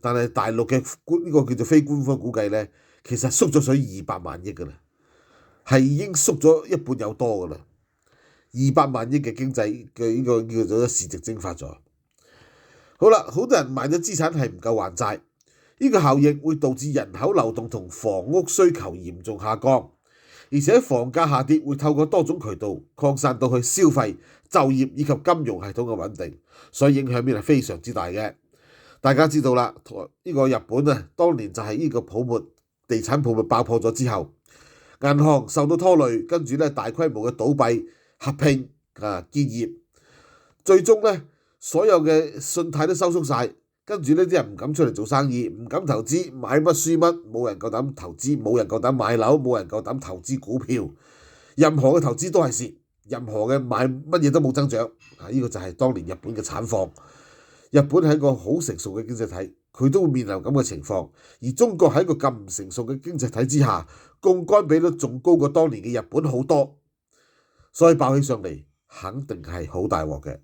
但係大陸嘅呢個叫做非官方估計呢，其實縮咗水200萬億㗎啦，係已經縮咗一半有多㗎啦。200萬億嘅經濟嘅呢個叫做市值蒸發咗。好啦，好多人賣咗資產係唔夠還債，呢個效應會導致人口流動同房屋需求嚴重下降，而且房價下跌會透過多種渠道擴散到去消費、就業以及金融系統嘅穩定，所以影響面係非常之大嘅。大家知道啦，呢個日本啊，當年就係呢個地產泡沫爆破咗之後，銀行受到拖累，跟住咧大規模嘅倒閉、合併結業，最終咧所有嘅信貸都收縮晒，跟住呢啲人唔敢出嚟做生意，唔敢投資，買乜輸乜，冇人夠膽投資，冇人夠膽買樓，冇人夠膽投資股票，任何嘅投資都係蝕，任何嘅買乜嘢都冇增長。呢個就係當年日本嘅慘況。日本係一個好成熟嘅經濟體，佢都會面臨咁嘅情況。而中國喺一個咁唔成熟嘅經濟體之下，槓桿比率仲高過當年嘅日本好多，所以爆起上嚟肯定係好大鑊嘅。